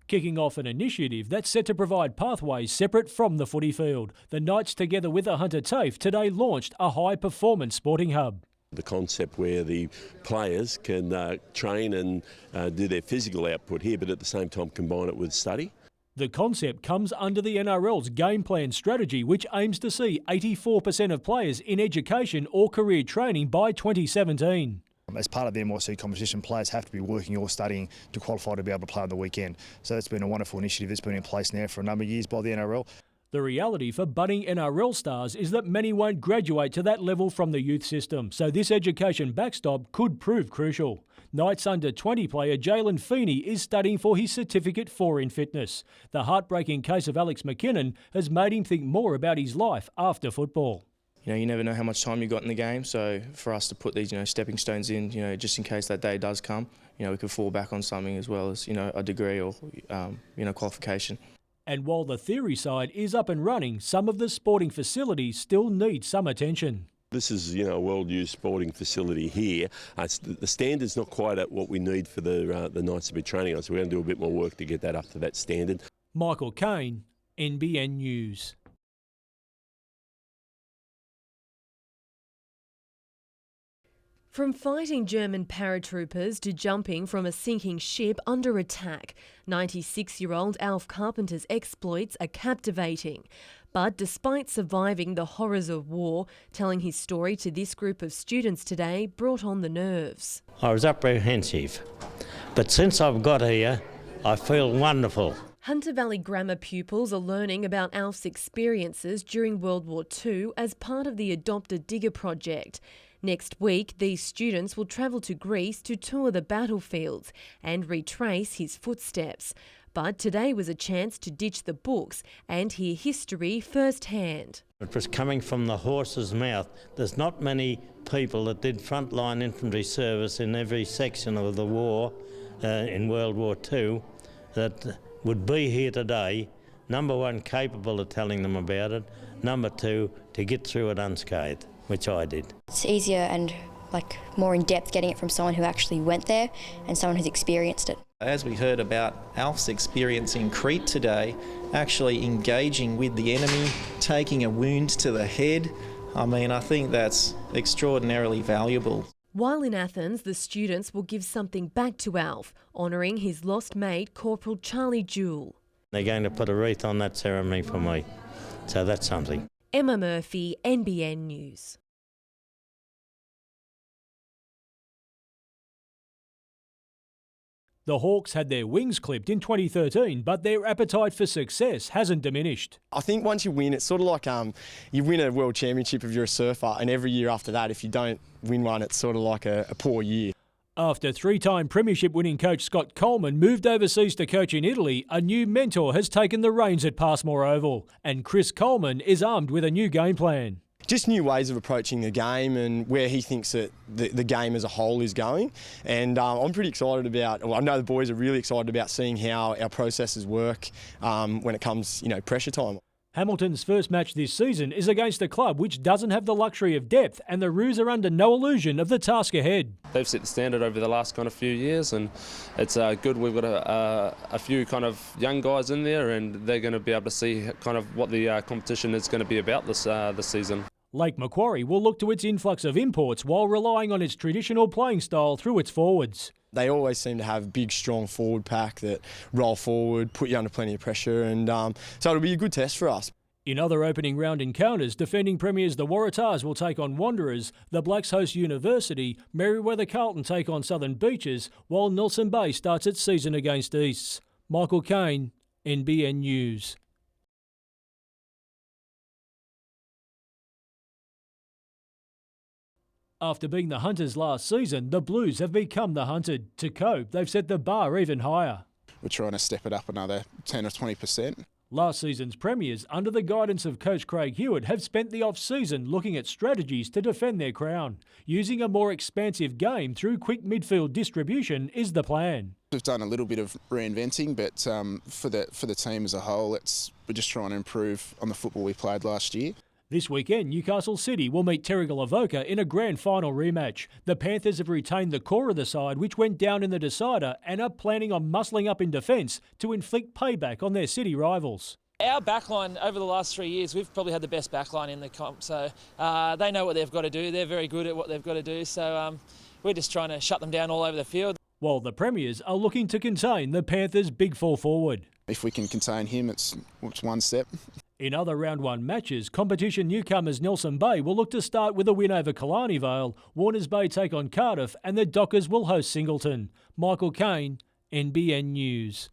Speaker 12: Kicking off an initiative that's set to provide pathways separate from the footy field. The Knights, together with the Hunter TAFE, today launched a high-performance sporting hub.
Speaker 6: The concept where the players can train and do their physical output here, but at the same time combine it with study.
Speaker 12: The concept comes under the NRL's game plan strategy, which aims to see 84% of players in education or career training by 2017.
Speaker 9: As part of the MYC competition, players have to be working or studying to qualify to be able to play on the weekend. So that's been a wonderful initiative that's been in place now for a number of years by the NRL.
Speaker 12: The reality for budding NRL stars is that many won't graduate to that level from the youth system, so this education backstop could prove crucial. Knights under-20 player Jalen Feeney is studying for his Certificate 4 in fitness. The heartbreaking case of Alex McKinnon has made him think more about his life after football.
Speaker 10: You never know how much time you've got in the game, so for us to put these, stepping stones in, just in case that day does come, we could fall back on something as well as, a degree or, qualification.
Speaker 12: And while the theory side is up and running, some of the sporting facilities still need some attention.
Speaker 6: This is, a well-used sporting facility here. The standard's not quite at what we need for the Knights to be training on, so we're going to do a bit more work to get that up to that standard.
Speaker 12: Michael Kane, NBN News.
Speaker 13: From fighting German paratroopers to jumping from a sinking ship under attack, 96-year-old Alf Carpenter's exploits are captivating. But despite surviving the horrors of war, telling his story to this group of students today brought on the nerves.
Speaker 27: I was apprehensive, but since I've got here, I feel wonderful.
Speaker 13: Hunter Valley Grammar pupils are learning about ALF's experiences during World War II as part of the Adopt a Digger project. Next week, these students will travel to Greece to tour the battlefields and retrace his footsteps. But today was a chance to ditch the books and hear history firsthand.
Speaker 1: It was coming from the horse's mouth. There's not many people that did frontline infantry service in every section of the war in World War II that would be here today, number one, capable of telling them about it, number two, to get through it unscathed, which I did.
Speaker 2: It's easier and more in depth getting it from someone who actually went there and someone who's experienced it.
Speaker 5: As we heard about Alf's experience in Crete today, actually engaging with the enemy, taking a wound to the head, I think that's extraordinarily valuable.
Speaker 13: While in Athens, the students will give something back to Alf, honouring his lost mate, Corporal Charlie Jewell.
Speaker 1: They're going to put a wreath on that ceremony for me, so that's something.
Speaker 13: Emma Murphy, NBN News.
Speaker 12: The Hawks had their wings clipped in 2013, but their appetite for success hasn't diminished.
Speaker 8: I think once you win, it's sort of like you win a world championship if you're a surfer, and every year after that, if you don't win one, it's sort of like a poor year.
Speaker 12: After three-time premiership-winning coach Scott Coleman moved overseas to coach in Italy, a new mentor has taken the reins at Passmore Oval, and Chris Coleman is armed with a new game plan.
Speaker 8: Just new ways of approaching the game and where he thinks that the game as a whole is going. And I'm pretty excited about, I know the boys are really excited about seeing how our processes work when it comes, pressure time.
Speaker 12: Hamilton's first match this season is against a club which doesn't have the luxury of depth, and the Roos are under no illusion of the task ahead.
Speaker 16: They've set the standard over the last few years, and it's good. We've got a few young guys in there, and they're going to be able to see what the competition is going to be about this season.
Speaker 12: Lake Macquarie will look to its influx of imports while relying on its traditional playing style through its forwards.
Speaker 8: They always seem to have a big, strong forward pack that roll forward, put you under plenty of pressure, and so it'll be a good test for us.
Speaker 12: In other opening round encounters, defending premiers the Waratahs will take on Wanderers, the Blacks host University, Merewether Carlton take on Southern Beaches, while Nelson Bay starts its season against Easts. Michael Kane, NBN News. After being the Hunters last season, the Blues have become the Hunted. To cope, they've set the bar even higher.
Speaker 17: We're trying to step it up another 10 or 20%.
Speaker 12: Last season's premiers, under the guidance of coach Craig Hewitt, have spent the off-season looking at strategies to defend their crown. Using a more expansive game through quick midfield distribution is the plan.
Speaker 17: We've done a little bit of reinventing, but for the team as a whole, we're just trying to improve on the football we played last year.
Speaker 12: This weekend, Newcastle City will meet Terrigal Avoca in a grand final rematch. The Panthers have retained the core of the side, which went down in the decider, and are planning on muscling up in defence to inflict payback on their city rivals.
Speaker 27: Our backline over the last 3 years, we've probably had the best backline in the comp, so they know what they've got to do. They're very good at what they've got to do, so we're just trying to shut them down all over the field.
Speaker 12: While the Premiers are looking to contain the Panthers' big full forward.
Speaker 17: If we can contain him, it's one step.
Speaker 12: In other round one matches, competition newcomers Nelson Bay will look to start with a win over Killarney Vale, Warners Bay take on Cardiff, and the Dockers will host Singleton. Michael Kane, NBN News.